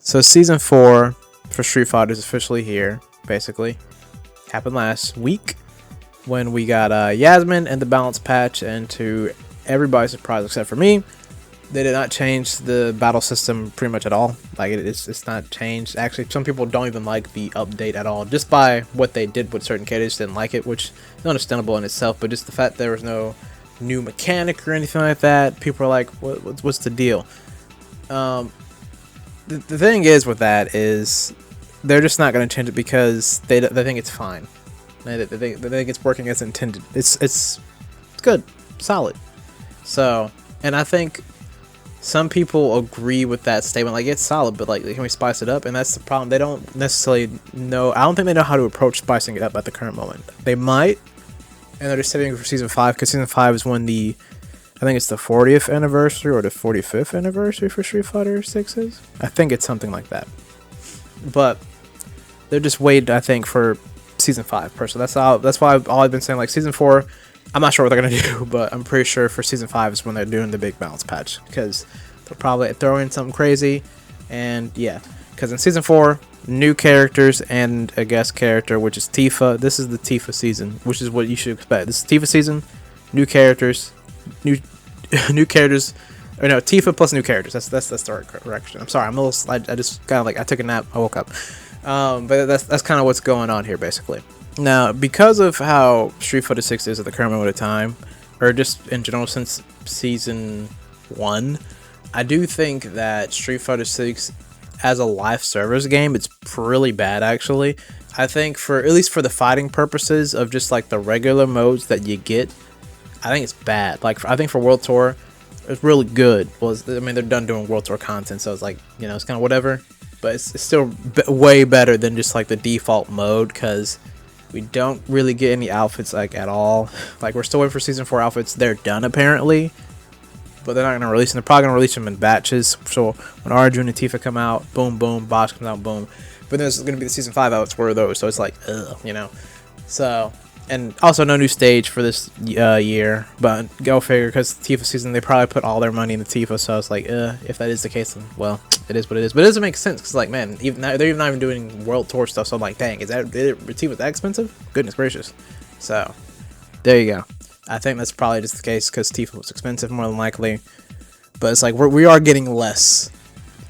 So season 4 for Street Fighter is officially here. Basically, happened last week when we got Yasmin and the balance patch, and to everybody's surprise except for me, they did not change the battle system pretty much at all. Like it's not changed. Actually, some people don't even like the update at all, just by what they did with certain characters. Didn't like it, which is understandable in itself. But just the fact there was no new mechanic or anything like that, people are like, what's the deal? The thing is with that is they're just not going to change it because they think it's fine. They think it's working as intended. It's good, solid. So, and I think some people agree with that statement, like it's solid, but like can we spice it up? And that's the problem. They don't necessarily know. I don't think they know how to approach spicing it up at the current moment. They might, and they're just saving for season 5 because season 5 is when I think it's the 40th anniversary or the 45th anniversary for Street Fighter 6 is. I think it's something like that. But they're just waiting, I think, for season 5 personally. That's why all I've been saying. Like season 4, I'm not sure what they're gonna do, but I'm pretty sure for season 5 is when they're doing the big balance patch because they'll probably throw in something crazy. And yeah, because in season 4, new characters and a guest character, which is Tifa. This is the Tifa season, which is what you should expect. This is Tifa season, new characters, new characters. Or no, Tifa plus new characters. That's the right correction. I'm sorry, I'm a little. I just kind of like I took a nap. I woke up. But that's kind of what's going on here, basically. Now, because of how Street Fighter 6 is at the current moment of time, or just in general since season 1, I do think that Street Fighter 6 as a live service game, it's really bad actually. I think for at least for the fighting purposes of just like the regular modes that you get, I think it's bad. Like I think for World Tour, it's really good. Well, I mean they're done doing World Tour content, so it's like, you know, it's kind of whatever. But it's still way better than just like the default mode because we don't really get any outfits like at all. Like we're still waiting for season 4 outfits. They're done apparently, but they're not gonna release them. They're probably gonna release them in batches. So when Arjun and Tifa come out, boom, boom, Bosch comes out, boom. But then there's gonna be the season 5 outfits for those. So it's like, ugh, you know. So. And also no new stage for this year, but go figure, because Tifa season, they probably put all their money in the Tifa, so it's like, if that is the case, then, well, it is what it is. But it doesn't make sense, because, like, man, they're even not even doing World Tour stuff, so I'm like, dang, is Tifa that expensive? Goodness gracious. So, there you go. I think that's probably just the case, because Tifa was expensive, more than likely. But it's like, we are getting less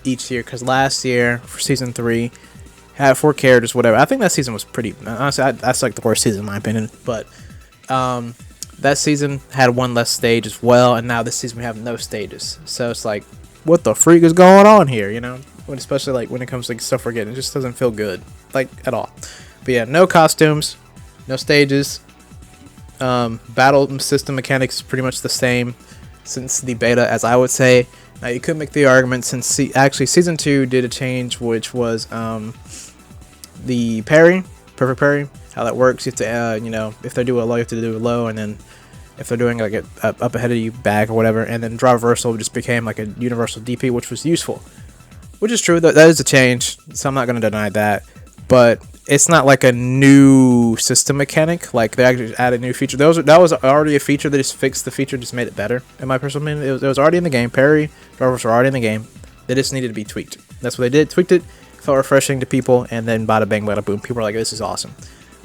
each year, because last year, for Season 3, had 4 characters, whatever. I think that season was pretty. Honestly, that's like the worst season in my opinion. But that season had 1 less stage as well, and now this season we have no stages. So it's like, what the freak is going on here? You know, especially like when it comes to like, stuff we're getting, it just doesn't feel good, like at all. But yeah, no costumes, no stages. Battle system mechanics is pretty much the same since the beta, as I would say. Now you could make the argument since actually season 2 did a change, which was the parry, perfect parry. How that works, you have to you know, if they do a low, you have to do a low, and then if they're doing like a up ahead of you back or whatever, and then draw reversal just became like a universal DP, which was useful, which is true. That is a change, so I'm not going to deny that, but it's not like a new system mechanic. Like they actually added a new feature. That was already a feature. They just fixed the feature, just made it better. In my personal opinion, it was already in the game. Parry, draw reversal were already in the game. They just needed to be tweaked. That's what they did. Tweaked it. Felt refreshing to people, and then bada bang, bada boom. People are like, "This is awesome,"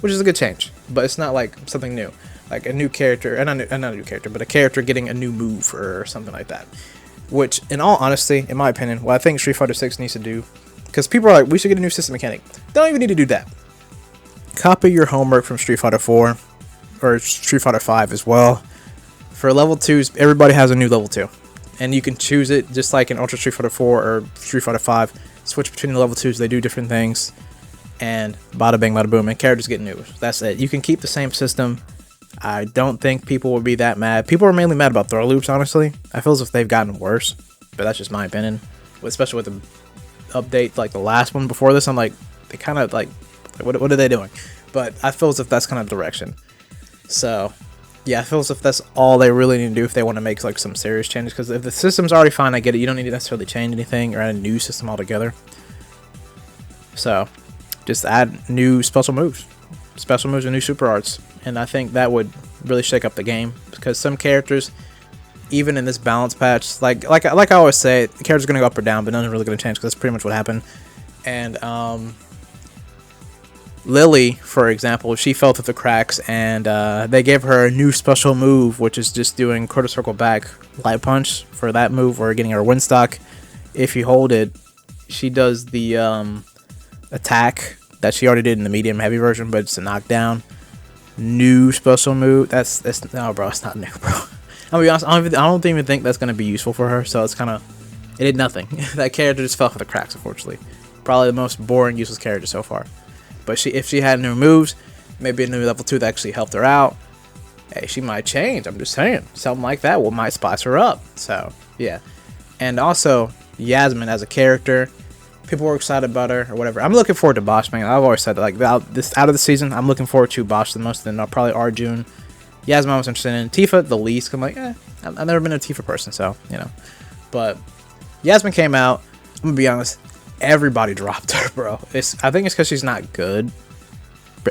which is a good change. But it's not like something new, like a new character, and not a new character, but a character getting a new move or something like that. Which, in all honesty, in my opinion, what I think Street Fighter 6 needs to do, because people are like, "We should get a new system mechanic." They don't even need to do that. Copy your homework from Street Fighter 4 or Street Fighter 5 as well. For level 2s, everybody has a new level 2, and you can choose it just like in Ultra Street Fighter 4 or Street Fighter 5. Switch between the level 2s, they do different things, and bada bing, bada boom, and characters get new. That's it. You can keep the same system. I don't think people will be that mad. People are mainly mad about throw loops, honestly. I feel as if they've gotten worse, but that's just my opinion. Especially with the update, like the last one before this, I'm like, they kind of like, what are they doing? But I feel as if that's kind of the direction. So, yeah, I feel as if that's all they really need to do if they want to make like some serious changes. Because if the system's already fine, I get it. You don't need to necessarily change anything or add a new system altogether. So, just add new special moves and new super arts. And I think that would really shake up the game. Because some characters, even in this balance patch, like I always say, the character's gonna go up or down, but nothing's really gonna change because that's pretty much what happened. And Lily, for example, she fell through the cracks, and they gave her a new special move, which is just doing quarter circle back light punch for that move, or getting her wind stock. If you hold it, she does the attack that she already did in the medium heavy version, but it's a knockdown. New special move. That's no, bro. It's not new, bro. I'll be honest. I don't even think that's gonna be useful for her. So it's kind of, it did nothing. That character just fell through the cracks, unfortunately. Probably the most boring, useless character so far. But if she had new moves, maybe a new level 2 that actually helped her out, hey, she might change. I'm just saying, something like that might spice her up. So yeah, and also Yasmin as a character, people were excited about her or whatever. I'm looking forward to Bosch, man. I've always said that, like, out of the season, I'm looking forward to Bosch the most. Then probably Arjun. Yasmin I was interested in. Tifa the least. I'm like, I've never been a Tifa person, so you know. But Yasmin came out. I'm gonna be honest. Everybody dropped her, bro. I think it's because she's not good.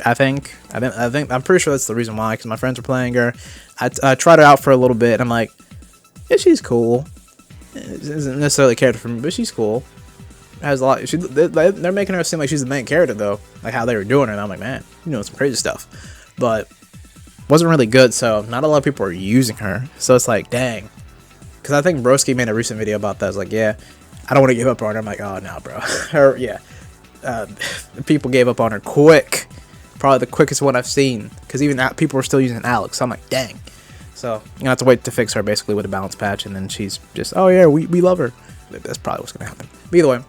I think I'm pretty sure that's the reason why. Because my friends were playing her. I tried her out for a little bit. And I'm like, yeah, she's cool. It isn't necessarily a character for me, but she's cool. Has a lot. They're making her seem like she's the main character though, like how they were doing her. And I'm like, man, you know, some crazy stuff. But wasn't really good. So not a lot of people are using her. So it's like, dang. Because I think Broski made a recent video about that. It's like, yeah, I don't want to give up on her. I'm like, oh, no, bro. People gave up on her quick. Probably the quickest one I've seen. Because even people were still using Alex. So I'm like, dang. So you're going to have to wait to fix her basically with a balance patch. And then she's just, oh, yeah, we love her. That's probably what's going to happen. But either way,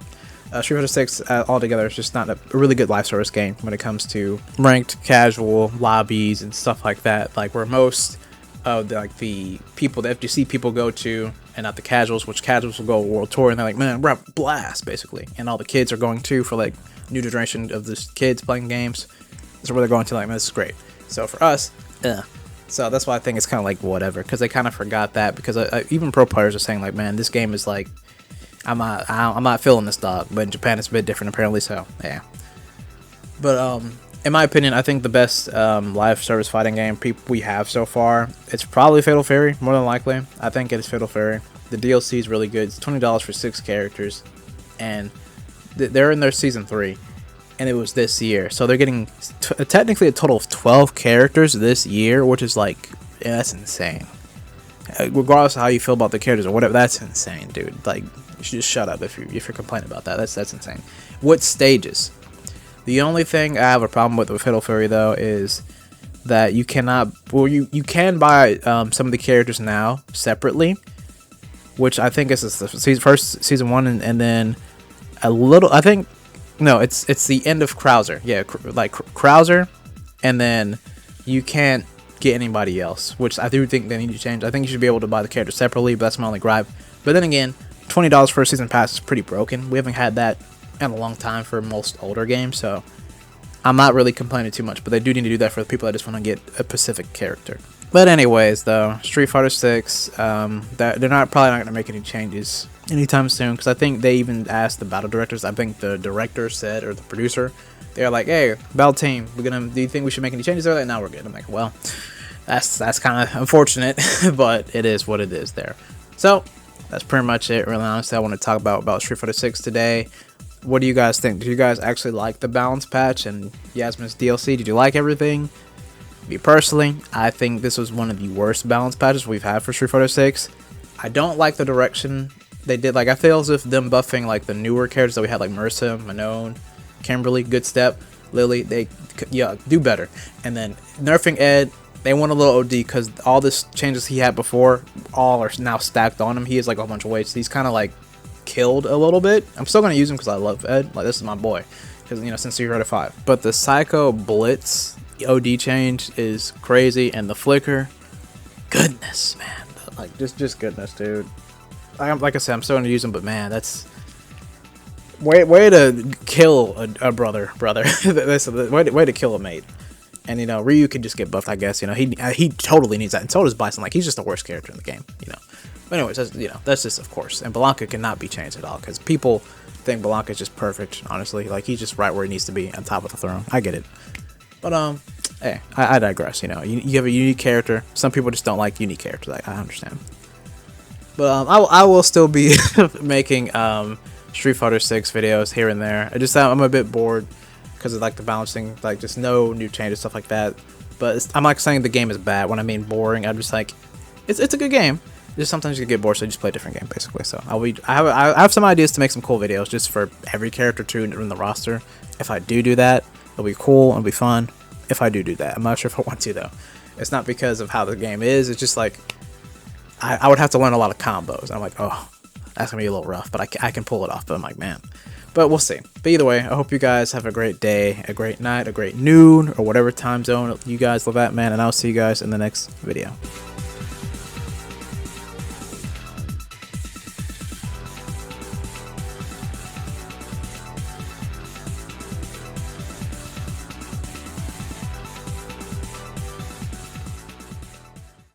Street Fighter 6 altogether is just not a really good live service game when it comes to ranked casual lobbies and stuff like that. Like where most of the people, the FGC people go to, and not the casuals, which casuals will go World Tour, and they're like, man, we're a blast, basically. And all the kids are going to, for like new generation of this kids playing games. That's where they're going to, like, man, this is great. So for us, so that's why I think it's kind of like whatever, because they kind of forgot that, because even pro players are saying like, man, this game is like, I'm not feeling this, dog. But in Japan it's a bit different apparently, so yeah. But in my opinion, I think the best live service fighting game we have so far, it's probably Fatal Fury, more than likely. I think it is Fatal Fury. The DLC is really good. It's $20 for 6 characters, and they're in their season 3, and it was this year. So they're getting technically a total of 12 characters this year, which is like, yeah, that's insane. Regardless of how you feel about the characters or whatever, that's insane, dude. Like, you should just shut up if you're complaining about that. That's insane. What stages? The only thing I have a problem with Fatal Fury though is that you cannot. Well, you can buy some of the characters now separately, which I think is the first season 1, and then a little. I think no, it's the end of Krauser. Yeah, like Krauser, and then you can't get anybody else, which I do think they need to change. I think you should be able to buy the characters separately, but that's my only gripe. But then again, $20 for a season pass is pretty broken. We haven't had that in a long time for most older games, so I'm not really complaining too much. But they do need to do that for the people that just want to get a specific character. But anyways, though, Street Fighter 6, they're probably not going to make any changes anytime soon, because I think they even asked the battle directors. I think the director said, or the producer, they're like, hey, battle team, do you think we should make any changes? They're like, no, we're good. I'm like, well, that's kind of unfortunate, but it is what it is there. So that's pretty much it, really honestly. I want to talk about Street Fighter 6 today. What do you guys think? Do you guys actually like the balance patch and Yasmin's DLC? Did you like everything? Me personally, I think this was one of the worst balance patches we've had for Street Fighter 6. I don't like the direction they did. Like, I feel as if them buffing like the newer characters that we had, like Mercer, Manon, Kimberly, Good Step, Lily, they do better. And then nerfing Ed, they went a little OD because all this changes he had before all are now stacked on him. He has like a whole bunch of weights. He's kind of like killed a little bit. I'm still gonna use him because I love Ed. Like, this is my boy. Because, you know, since Street Fighter 5. But the Psycho Blitz OD change is crazy, and the flicker, goodness, man, like just goodness, dude. Like I said, I'm still gonna use him, but man, that's way to kill a brother. That's way to kill a mate. And, you know, Ryu could just get buffed, I guess. You know, he totally needs that, and so does Bison. Like, he's just the worst character in the game, you know. But anyways, that's just, of course. And Blanca cannot be changed at all, because people think Blanca is just perfect, honestly. Like, he's just right where he needs to be, on top of the throne. I get it. But, hey, I digress, you know. You have a unique character. Some people just don't like unique characters. I understand. But I will still be making Street Fighter 6 videos here and there. I'm a bit bored because of like the balancing, like just no new changes, stuff like that. But I'm not saying the game is bad. When I mean boring, I'm just like, it's a good game. Just sometimes you get bored, so you just play a different game, basically. So I have some ideas to make some cool videos just for every character too in the roster. If I do that, it'll be cool, it'll be fun. If I do that, I'm not sure if I want to though. It's not because of how the game is. It's just like I would have to learn a lot of combos. And I'm like, oh, that's gonna be a little rough, but I can pull it off. But I'm like, man. But we'll see. But either way, I hope you guys have a great day, a great night, a great noon, or whatever time zone you guys live at, man. And I'll see you guys in the next video.